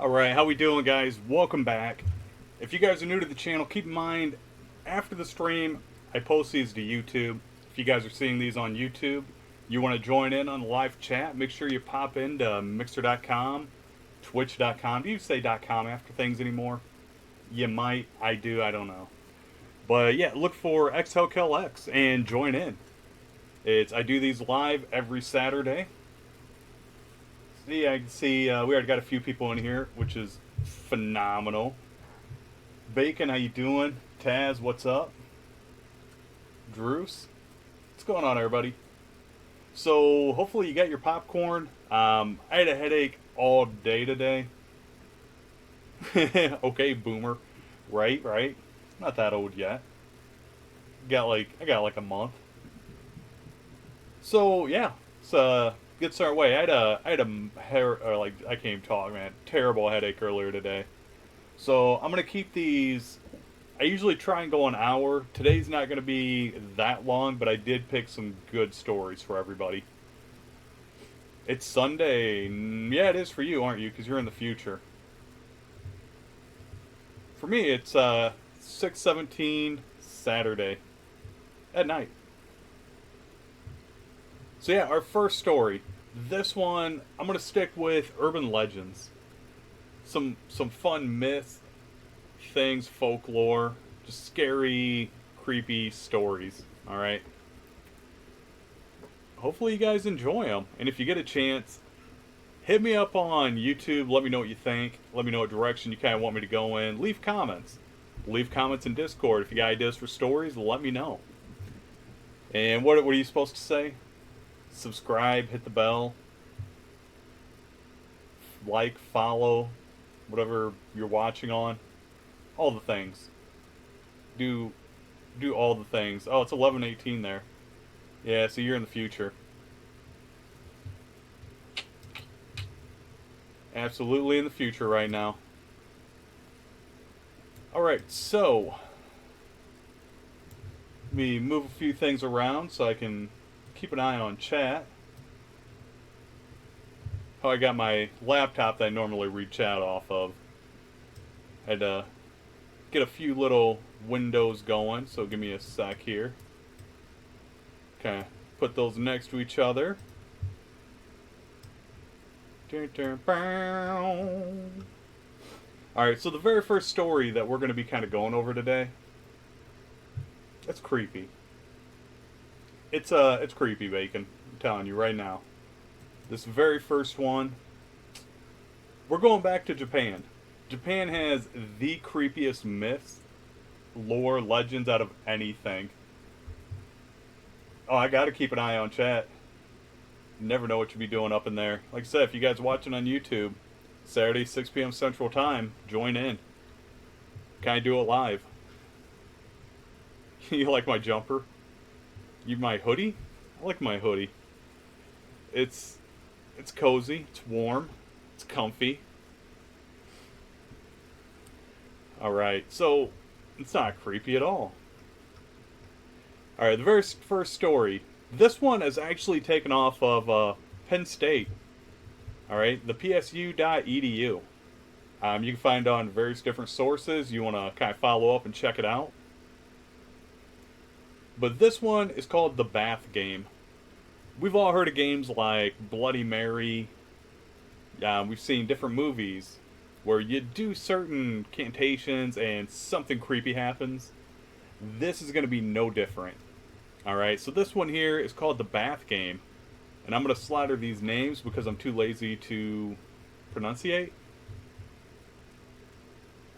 Alright, how we doing, guys? Welcome back. If you guys are new to the channel, keep in mind, after the stream, I post these to YouTube. If you guys are seeing these on YouTube, you want to join in on the live chat, make sure you pop into Mixer.com, Twitch.com. Do you say .com after things anymore? You might. I do. I don't know. But yeah, look for HellKell X and join in. I do these live every Saturday. See, I can see we already got a few people in here, which is phenomenal. Bacon, how you doing? Taz, what's up? Druce, what's going on, everybody? So hopefully you got your popcorn. I had a headache all day today. Okay, boomer. Right. Not that old yet. I got like a month. So yeah, get started away. I had a hair, or like I can't even talk, man. Terrible headache earlier today. So I'm gonna keep these. I usually try and go an hour. Today's not gonna be that long, but I did pick some good stories for everybody. It's Sunday. Yeah, it is for you, aren't you? Because you're in the future. For me, it's 6:17 Saturday at night. So yeah, our first story. This one, I'm gonna stick with urban legends. Some fun myths, things, folklore, just scary, creepy stories. All right. Hopefully you guys enjoy them, and if you get a chance, hit me up on YouTube. Let me know what you think. Let me know what direction you kind of want me to go in. Leave comments. Leave comments in Discord. If you got ideas for stories, let me know. And what are you supposed to say? Subscribe, hit the bell, like, follow, whatever you're watching on. All the things. Do all the things. Oh, it's 11:18 there. Yeah, so you're in the future. Absolutely in the future right now. Alright, so let me move a few things around so I can keep an eye on chat. How I got my laptop that I normally read chat off of. I had to get a few little windows going, so give me a sec here. Okay, put those next to each other. Alright, so the very first story that we're going to be kind of going over today, it's creepy. It's creepy, Bacon. I'm telling you right now. This very first one, we're going back to Japan. Japan has the creepiest myths, lore, legends out of anything. Oh, I gotta keep an eye on chat. Never know what you'll be doing up in there. Like I said, if you guys are watching on YouTube, Saturday, 6 p.m. Central Time, join in. Can I do it live? You like my jumper? My hoodie? I like my hoodie. It's cozy, it's warm, it's comfy. Alright, so it's not creepy at all. Alright, the very first story. This one is actually taken off of Penn State. Alright, the psu.edu. You can find it on various different sources. You want to kind of follow up and check it out. But this one is called the Bath Game. We've all heard of games like Bloody Mary. We've seen different movies where you do certain cantations and something creepy happens. This is going to be no different. Alright, so this one here is called the Bath Game. And I'm going to slaughter these names because I'm too lazy to pronunciate.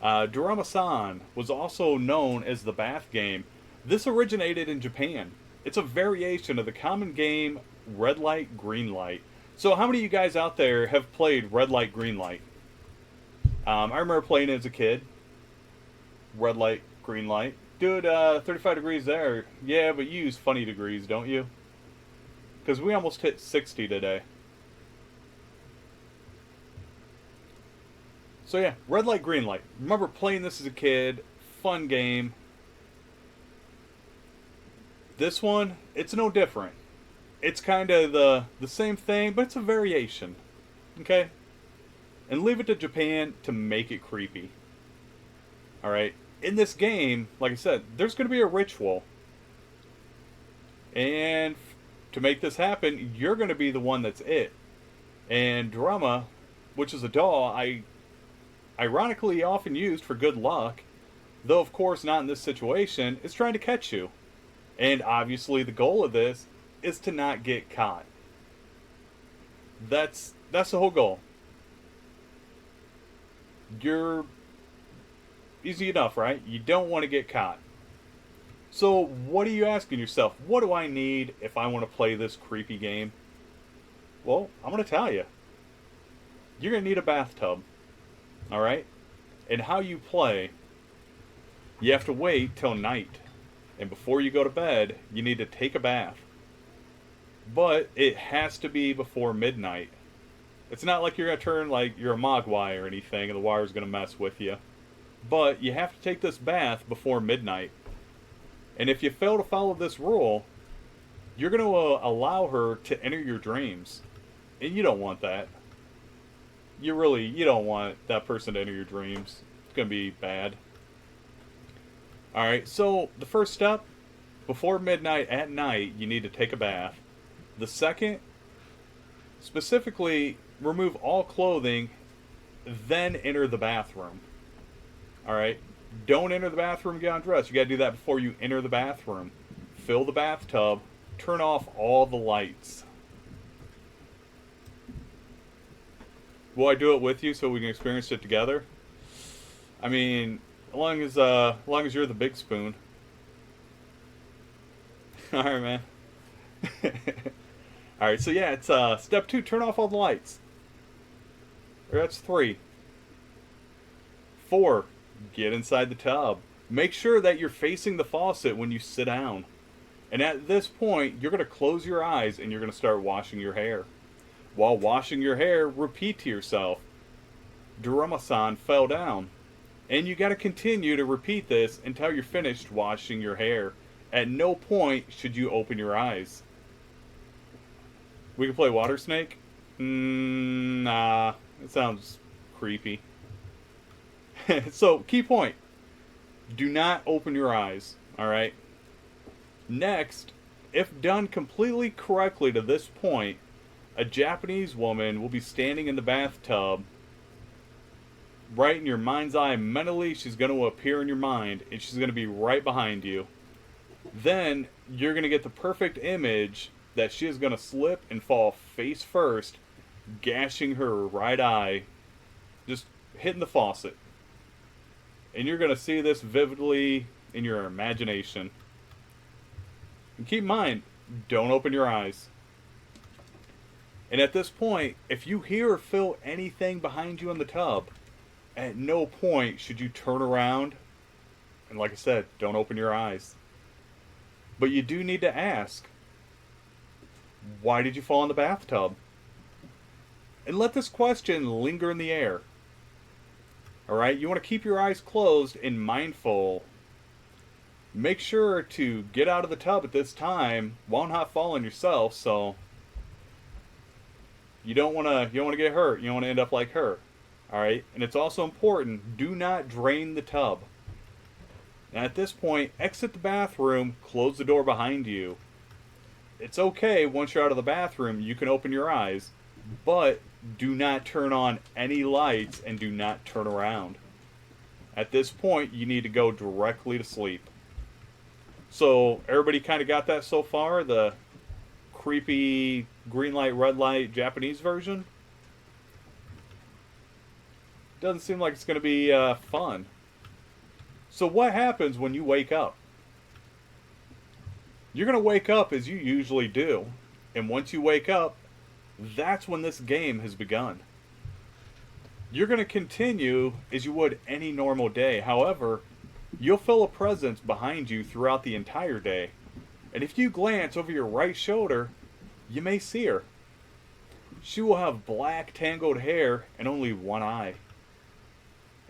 Durama-san was also known as the Bath Game. This originated in Japan. It's a variation of the common game Red Light, Green Light. So how many of you guys out there have played Red Light, Green Light? I remember playing it as a kid. Red Light, Green Light. Dude, 35 degrees there. Yeah, but you use funny degrees, don't you? Because we almost hit 60 today. So yeah, Red Light, Green Light. Remember playing this as a kid. Fun game. This one, it's no different. It's kind of the same thing, but it's a variation. Okay? and leave it to Japan to make it creepy. Alright? In this game, like I said, there's going to be a ritual. And to make this happen, you're going to be the one that's it. And Drama, which is a doll I ironically often used for good luck, though of course not in this situation, is trying to catch you. And obviously the goal of this is to not get caught. That's the whole goal. You're easy enough, right? You don't want to get caught. So what are you asking yourself? What do I need if I want to play this creepy game? Well, I'm going to tell you. You're going to need a bathtub. Alright? And how you play, you have to wait till night. And before you go to bed, you need to take a bath. But it has to be before midnight. It's not like you're going to turn like you're a Mogwai or anything and the wire's going to mess with you. But you have to take this bath before midnight. And if you fail to follow this rule, you're going to allow her to enter your dreams. And you don't want that. You don't want that person to enter your dreams. It's going to be bad. Alright, so the first step, before midnight at night, you need to take a bath. The second, specifically, remove all clothing, then enter the bathroom. Alright? Don't enter the bathroom and get undressed. You gotta do that before you enter the bathroom. Fill the bathtub, turn off all the lights. Will I do it with you so we can experience it together? I mean, as long as you're the big spoon. Alright, man. Alright, so yeah, it's step 2, turn off all the lights. Or that's 3. 4, get inside the tub. Make sure that you're facing the faucet when you sit down. And at this point, you're going to close your eyes and you're going to start washing your hair. While washing your hair, repeat to yourself, Durama-san fell down. And you got to continue to repeat this until you're finished washing your hair. At no point should you open your eyes. We can play Water Snake? Nah, it sounds creepy. So, key point. Do not open your eyes, alright? Next, if done completely correctly to this point, a Japanese woman will be standing in the bathtub right in your mind's eye. Mentally, she's going to appear in your mind, and she's going to be right behind you. Then, you're going to get the perfect image that she is going to slip and fall face first, gashing her right eye, just hitting the faucet. And you're going to see this vividly in your imagination. And keep in mind, don't open your eyes. And at this point, if you hear or feel anything behind you in the tub, at no point should you turn around. And like I said, don't open your eyes. But you do need to ask, why did you fall in the bathtub? And let this question linger in the air. Alright, you want to keep your eyes closed and mindful. Make sure to get out of the tub at this time while not falling yourself, so you don't want to get hurt. You don't want to end up like her. Alright, and it's also important, do not drain the tub. And at this point, exit the bathroom, close the door behind you. It's okay, once you're out of the bathroom, you can open your eyes, but do not turn on any lights and do not turn around. At this point, you need to go directly to sleep. So, everybody kind of got that so far? The creepy green light, red light Japanese version? Doesn't seem like it's going to be fun. So what happens when you wake up? You're going to wake up as you usually do. And once you wake up, that's when this game has begun. You're going to continue as you would any normal day. However, you'll feel a presence behind you throughout the entire day. And if you glance over your right shoulder, you may see her. She will have black tangled hair and only one eye.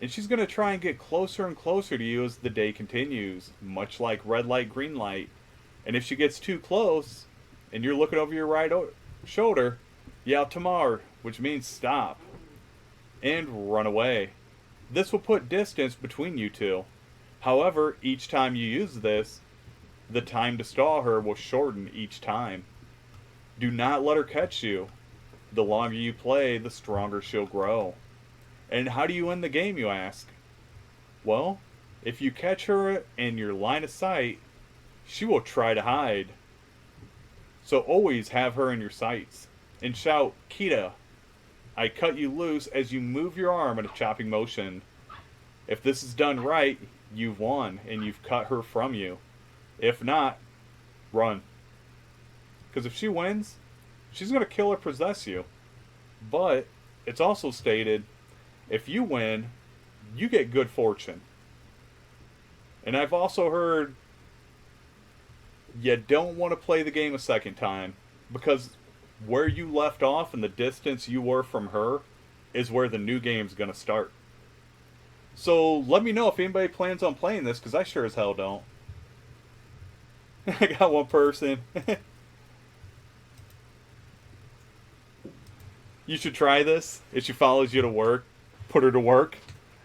And she's going to try and get closer and closer to you as the day continues, much like red light, green light. And if she gets too close, and you're looking over your right shoulder, yell "Tamar," which means stop. and run away. This will put distance between you two. However, each time you use this, the time to stall her will shorten each time. Do not let her catch you. The longer you play, the stronger she'll grow. And how do you win the game, you ask? Well, if you catch her in your line of sight, she will try to hide. So always have her in your sights. And shout, Kita, I cut you loose as you move your arm in a chopping motion. If this is done right, you've won and you've cut her from you. If not, run. Because if she wins, she's going to kill or possess you. But it's also stated, if you win, you get good fortune. And I've also heard you don't want to play the game a second time, because where you left off and the distance you were from her is where the new game's going to start. So let me know if anybody plans on playing this, because I sure as hell don't. I got one person. You should try this. If she follows you to work, put her to work.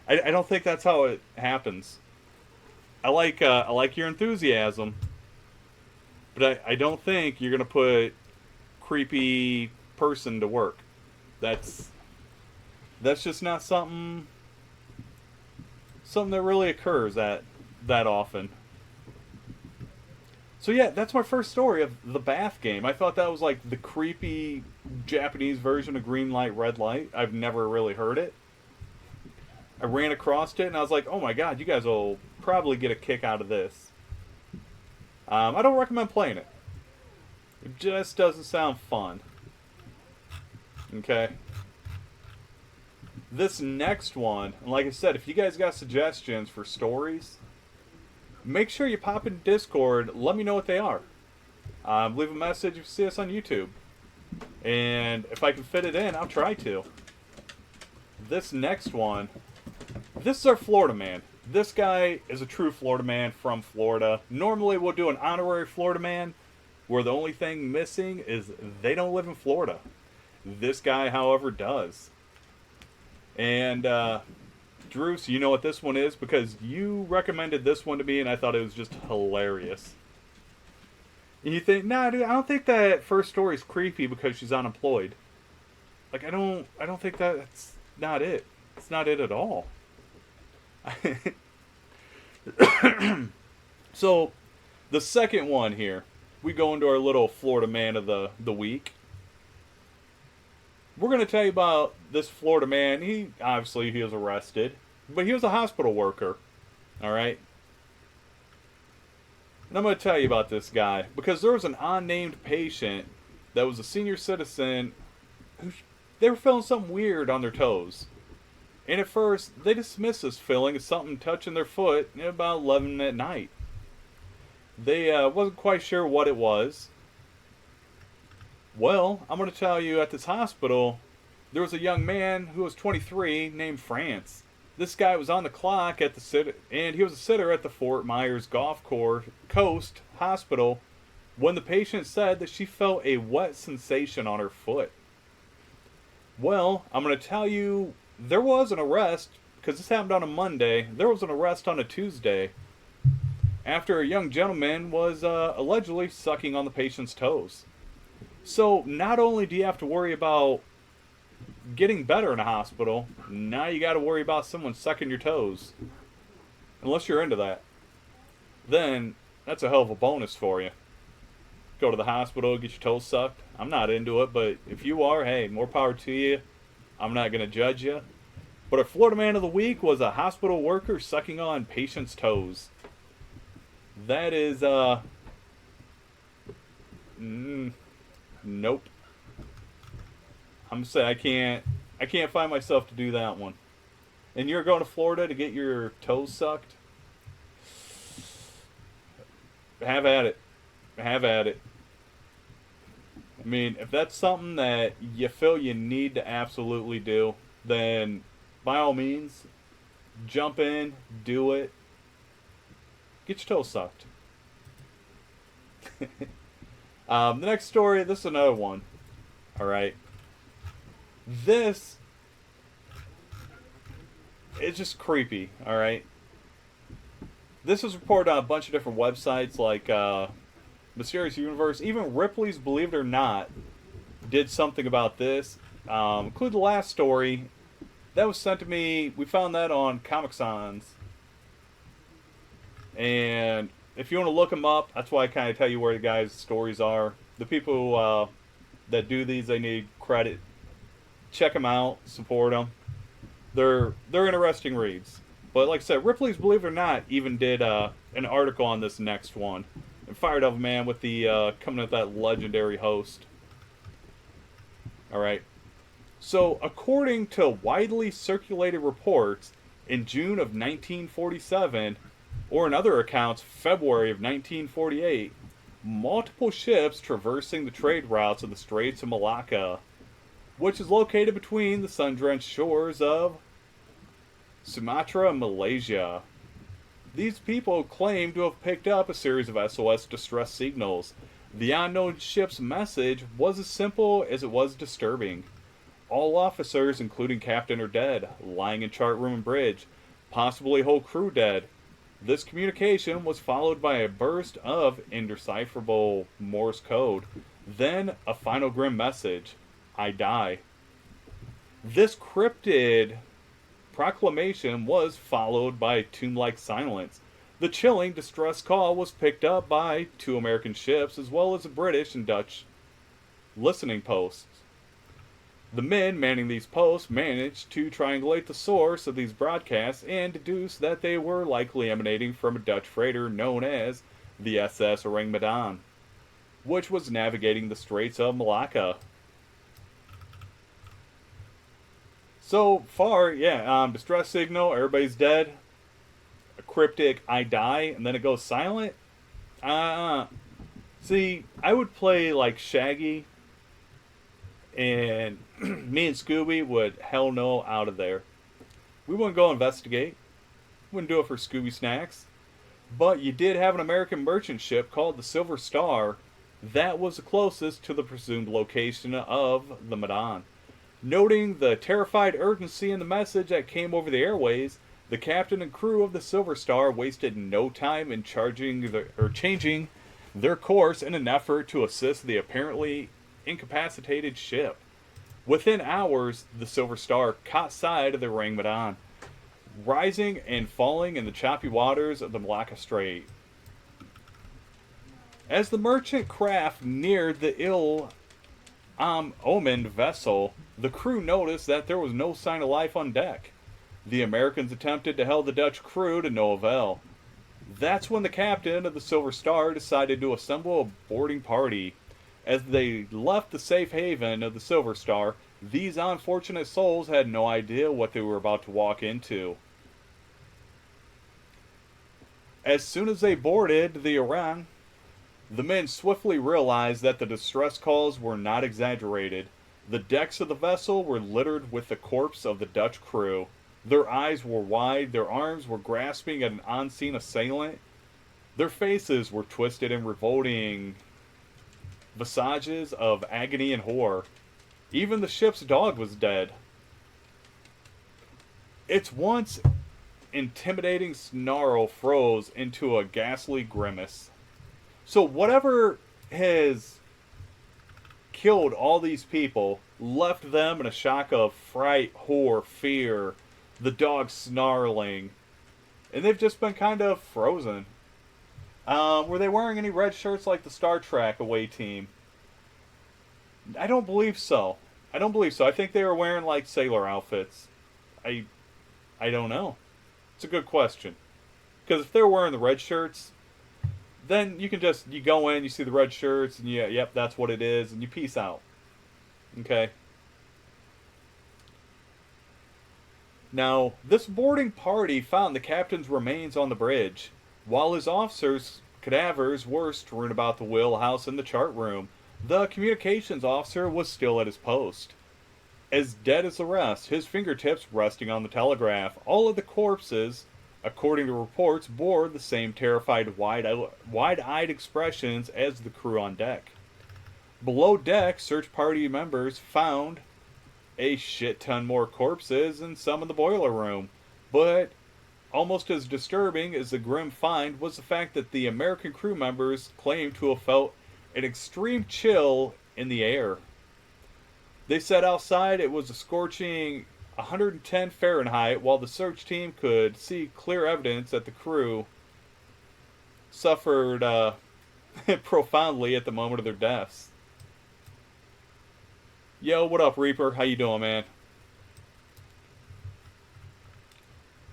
I don't think that's how it happens. I like your enthusiasm, but I don't think you're gonna put creepy person to work. That's just not something that really occurs that often. So yeah, that's my first story of the bath game. I thought that was like the creepy Japanese version of green light, red light. I've never really heard it. I ran across it and I was like, oh my god, you guys will probably get a kick out of this. I don't recommend playing it. It just doesn't sound fun. Okay. This next one, and like I said, if you guys got suggestions for stories, make sure you pop in Discord. Let me know what they are. Leave a message if you see us on YouTube. And if I can fit it in, I'll try to. This next one, this is our Florida man. This guy is a true Florida man from Florida. Normally we'll do an honorary Florida man, where the only thing missing is they don't live in Florida. This guy, however, does. And, Drew, so you know what this one is, because you recommended this one to me and I thought it was just hilarious. And you think, nah, dude, I don't think that first story is creepy because she's unemployed. Like, I don't think that's not it. It's not it at all. So, the second one here, we go into our little Florida man of the week. We're going to tell you about this Florida man. He was arrested, but he was a hospital worker. All right? And I'm going to tell you about this guy because there was an unnamed patient that was a senior citizen who they were feeling something weird on their toes. And at first, they dismissed this feeling as something touching their foot at about 11 at night. They wasn't quite sure what it was. Well, I'm going to tell you, at this hospital, there was a young man who was 23 named France. This guy was on the clock at the and he was a sitter at the Fort Myers Golf Coast Hospital when the patient said that she felt a wet sensation on her foot. Well, I'm going to tell you, there was an arrest, because this happened on a Monday. There was an arrest on a Tuesday after a young gentleman was allegedly sucking on the patient's toes. So not only do you have to worry about getting better in a hospital, now you got to worry about someone sucking your toes. Unless you're into that. Then that's a hell of a bonus for you. Go to the hospital, get your toes sucked. I'm not into it, but if you are, hey, more power to you. I'm not going to judge you. But our Florida man of the week was a hospital worker sucking on patients' toes. That is, nope. I'm saying I can't find myself to do that one. And you're going to Florida to get your toes sucked? Have at it. Have at it. I mean, if that's something that you feel you need to absolutely do, then by all means, jump in, do it. Get your toes sucked. The next story, this is another one. Alright. This It's just creepy, alright? This was reported on a bunch of different websites like Mysterious Universe. Even Ripley's Believe It or Not did something about this. Include the last story. That was sent to me. We found that on Comic Sans. And if you want to look them up, that's why I kind of tell you where the guys' stories are. The people that do these, they need credit. Check them out, support them. They're interesting reads. But like I said, Ripley's Believe It or Not even did an article on this next one, and fired up, man, with the coming with that legendary host. All right. So according to widely circulated reports, in June of 1947, or in other accounts, February of 1948, multiple ships traversing the trade routes of the Straits of Malacca, which is located between the sun-drenched shores of Sumatra and Malaysia. These people claim to have picked up a series of SOS distress signals. The unknown ship's message was as simple as it was disturbing. All officers, including captain, are dead, lying in chart room and bridge, possibly whole crew dead. This communication was followed by a burst of indecipherable Morse code, then a final grim message: I die. This cryptid proclamation was followed by tomb-like silence. The chilling distress call was picked up by 2 American ships as well as a British and Dutch listening posts. The men manning these posts managed to triangulate the source of these broadcasts and deduce that they were likely emanating from a Dutch freighter known as the SS Ourang Medan, which was navigating the Straits of Malacca. So far, distress signal, everybody's dead. A cryptic, I die, and then it goes silent. See, I would play like Shaggy, and me and Scooby would hell no out of there. We wouldn't go investigate. Wouldn't do it for Scooby snacks. But you did have an American merchant ship called the Silver Star that was the closest to the presumed location of the Medan. Noting the terrified urgency in the message that came over the airways, the captain and crew of the Silver Star wasted no time in changing their course in an effort to assist the apparently incapacitated ship. Within hours, the Silver Star caught sight of the Ourang Medan, rising and falling in the choppy waters of the Malacca Strait. As the merchant craft neared the ill-omened vessel, the crew noticed that there was no sign of life on deck. The Americans attempted to hail the Dutch crew to no avail. That's when the captain of the Silver Star decided to assemble a boarding party. As they left the safe haven of the Silver Star, these unfortunate souls had no idea what they were about to walk into. As soon as they boarded the Ourang, the men swiftly realized that the distress calls were not exaggerated. The decks of the vessel were littered with the corpse of the Dutch crew. Their eyes were wide, their arms were grasping at an unseen assailant. Their faces were twisted in revolting visages of agony and horror. Even the ship's dog was dead. Its once intimidating snarl froze into a ghastly grimace. So whatever has killed all these people left them in a shock of fright, horror, fear, the dog snarling, and they've just been kind of frozen. Were they wearing any red shirts like the Star Trek away team? I don't believe so. I think they were wearing like sailor outfits. I don't know. It's a good question. Because if they're wearing the red shirts, then you go in, you see the red shirts, and yep, that's what it is, and you peace out. Okay? Now, this boarding party found the captain's remains on the bridge, while his officers' cadavers were strewn about the wheelhouse and the chart room. The communications officer was still at his post, as dead as the rest, his fingertips resting on the telegraph. All of the corpses, according to reports, bore the same terrified, wide-eyed expressions as the crew on deck. Below deck, search party members found a shit ton more corpses and some in the boiler room. But almost as disturbing as the grim find was the fact that the American crew members claimed to have felt an extreme chill in the air. They said outside it was a scorching 110 Fahrenheit, while the search team could see clear evidence that the crew suffered profoundly at the moment of their deaths. Yo, what up, Reaper? How you doing, man?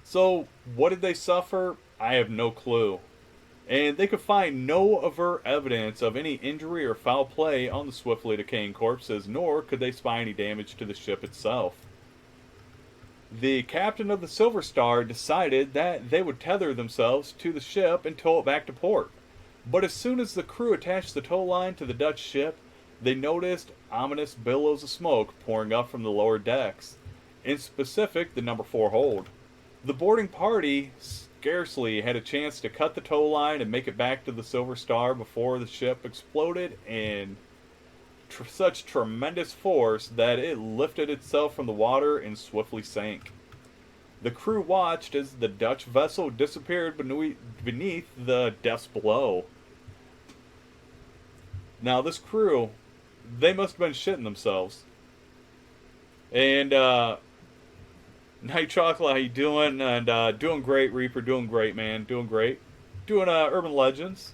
So, what did they suffer? I have no clue. And they could find no overt evidence of any injury or foul play on the swiftly decaying corpses, nor could they spy any damage to the ship itself. The captain of the Silver Star decided that they would tether themselves to the ship and tow it back to port. But as soon as the crew attached the tow line to the Dutch ship, they noticed ominous billows of smoke pouring up from the lower decks, in specific the number 4 hold. The boarding party scarcely had a chance to cut the tow line and make it back to the Silver Star before the ship exploded in such tremendous force that it lifted itself from the water and swiftly sank. The crew watched as the Dutch vessel disappeared beneath the depths below. Now, this crew, they must have been shitting themselves. And, Night Chocolate, how you doing? And, doing great, Reaper, doing great, man, doing great. Doing, Urban Legends.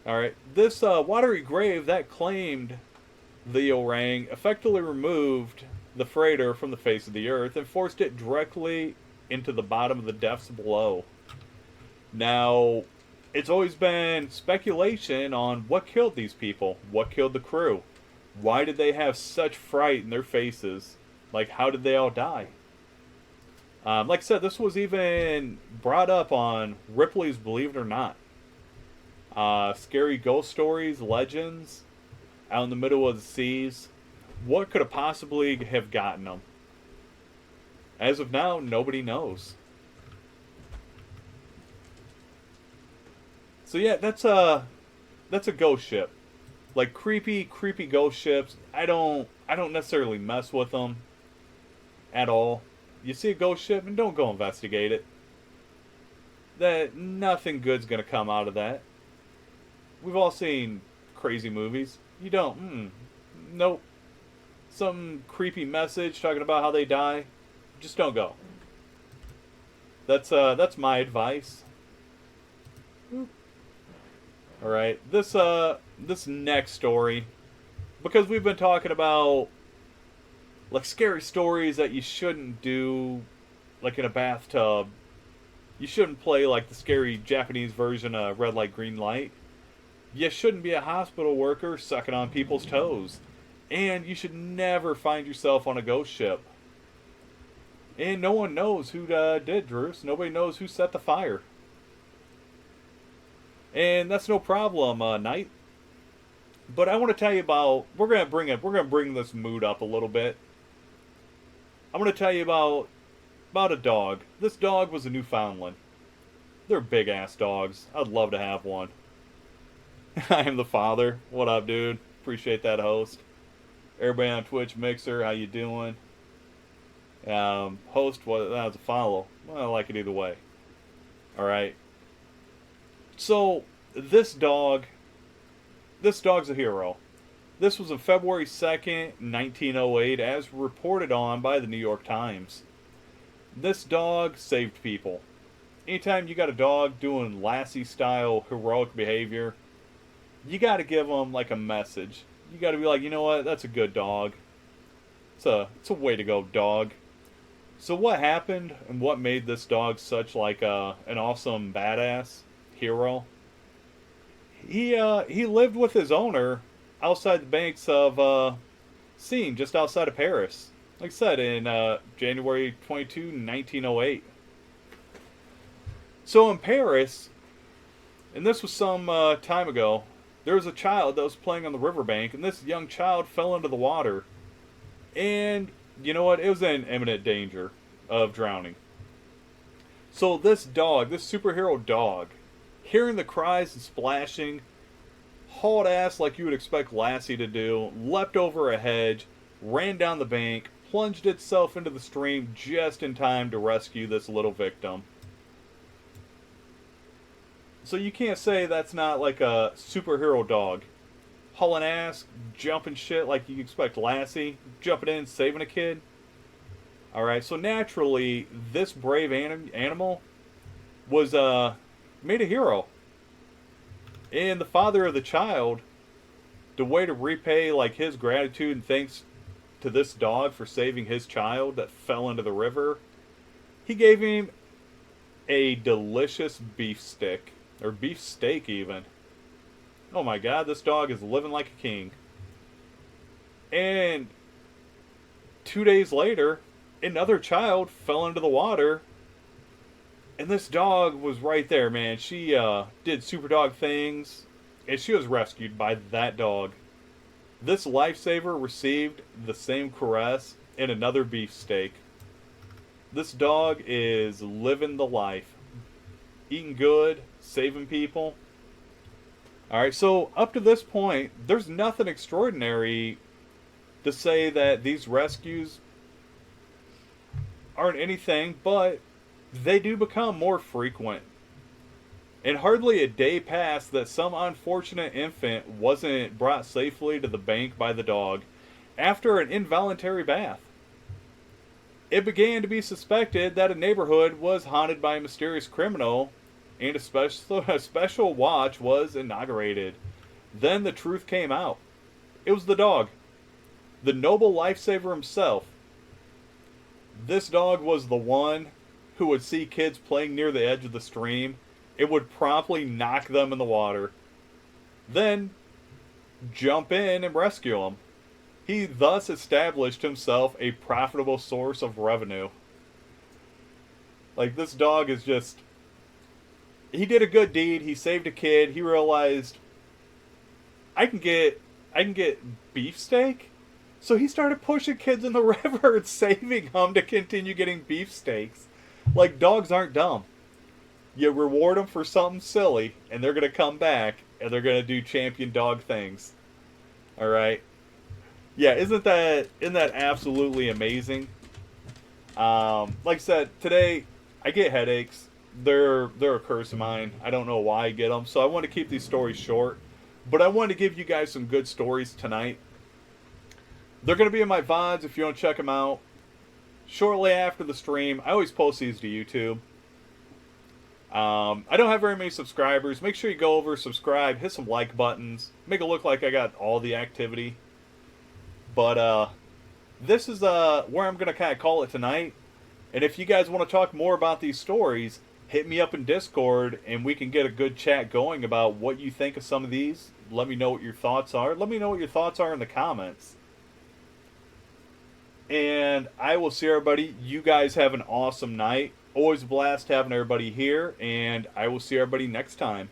Alright, this, watery grave that claimed the Ourang effectively removed the freighter from the face of the earth and forced it directly into the bottom of the depths below. Now, it's always been speculation on what killed these people, what killed the crew. Why did they have such fright in their faces? Like, how did they all die? Like I said, this was even brought up on Ripley's Believe It or Not. Scary ghost stories, legends, out in the middle of the seas. What could have possibly have gotten them? As of now, nobody knows. So yeah, that's a ghost ship. Like creepy ghost ships. I don't necessarily mess with them at all. You see a ghost ship and don't go investigate it. That nothing good's gonna come out of that. We've all seen crazy movies. You don't. Nope. Some creepy message talking about how they die. Just don't go. That's my advice. All right. This next story, because we've been talking about like scary stories that you shouldn't do, like in a bathtub. You shouldn't play like the scary Japanese version of Red Light, Green Light. You shouldn't be a hospital worker sucking on people's toes. And you should never find yourself on a ghost ship. And no one knows who did, Drews. Nobody knows who set the fire. And that's no problem, Knight. But I want to tell you about. We're gonna bring this mood up a little bit. I'm gonna tell you about a dog. This dog was a Newfoundland. They're big ass dogs. I'd love to have one. I am the father. What up, dude? Appreciate that, host. Everybody on Twitch, Mixer, how you doing? Host, what? That's a follow. Well, I like it either way. All right. So this dog's a hero. This was on February 2nd, 1908, as reported on by the New York Times. This dog saved people. Anytime you got a dog doing Lassie-style heroic behavior, you got to give them like a message. You got to be like, you know what? That's a good dog. It's a way to go, dog. So what happened and what made this dog such like an awesome badass hero? He lived with his owner outside the banks of Seine, just outside of Paris. Like I said, in January 22, 1908. So in Paris, and this was some time ago, there was a child that was playing on the riverbank, and this young child fell into the water. And, you know what? It was in imminent danger of drowning. So this dog, this superhero dog, hearing the cries and splashing, hauled ass like you would expect Lassie to do, leapt over a hedge, ran down the bank, plunged itself into the stream just in time to rescue this little victim. So you can't say that's not like a superhero dog. Hauling ass, jumping shit like you expect Lassie, jumping in, saving a kid. Alright, so naturally, this brave animal was made a hero. And the father of the child, the way to repay like his gratitude and thanks to this dog for saving his child that fell into the river, he gave him a delicious beef stick, or beef steak even. Oh my god, this dog is living like a king. And 2 days later, another child fell into the water, and this dog was right there, man. She did super dog things, and she was rescued by that dog. This lifesaver received the same caress and another beefsteak. This dog is living the life. Eating good, saving people. Alright, so up to this point, there's nothing extraordinary to say that these rescues aren't anything, but they do become more frequent. And hardly a day passed that some unfortunate infant wasn't brought safely to the bank by the dog after an involuntary bath. It began to be suspected that a neighborhood was haunted by a mysterious criminal, and a special watch was inaugurated. Then the truth came out. It was the dog. The noble lifesaver himself. This dog was the one who would see kids playing near the edge of the stream. It would promptly knock them in the water. Then jump in and rescue them. He thus established himself a profitable source of revenue. Like, this dog is just... He did a good deed. He saved a kid. He realized, I can get beefsteak. So he started pushing kids in the river and saving them to continue getting beefsteaks. Like, dogs aren't dumb. You reward them for something silly, and they're going to come back, and they're going to do champion dog things. Alright? Yeah, isn't that absolutely amazing? Like I said, today, I get headaches. They're a curse of mine. I don't know why I get them, so I want to keep these stories short. But I want to give you guys some good stories tonight. They're going to be in my VODs if you want to check them out. Shortly after the stream, I always post these to YouTube. I don't have very many subscribers. Make sure you go over, subscribe, hit some like buttons. Make it look like I got all the activity. But this is where I'm going to kind of call it tonight. And if you guys want to talk more about these stories, hit me up in Discord and we can get a good chat going about what you think of some of these. Let me know what your thoughts are. Let me know what your thoughts are in the comments. And I will see everybody. You guys have an awesome night. Always a blast having everybody here. And I will see everybody next time.